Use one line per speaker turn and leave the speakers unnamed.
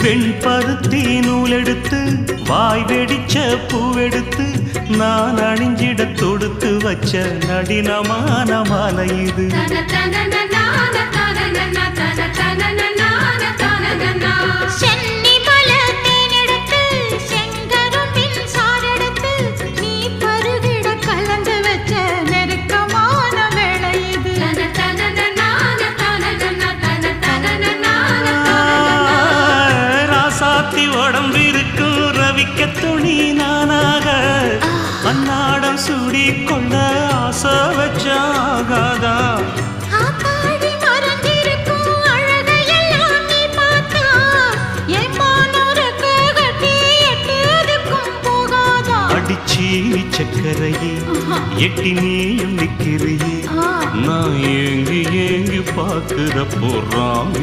வெண்பருத்தி நூலெடுத்து வாய் வெடிச்ச பூவெடுத்து நான் அணிஞ்சிட தொடுத்து வச்ச நடினமான மாலை இது. உடம்பிருக்கும் ரவிக்க துணி நானாக அன்னாடம் சூடி கொண்ட ஆசை வச்சாகாதா. அடிச்சி சக்கரையே எட்டி நீயும் நிக்கிறியே நான் ஏங்கி ஏங்கி பார்க்கிற போறாங்க.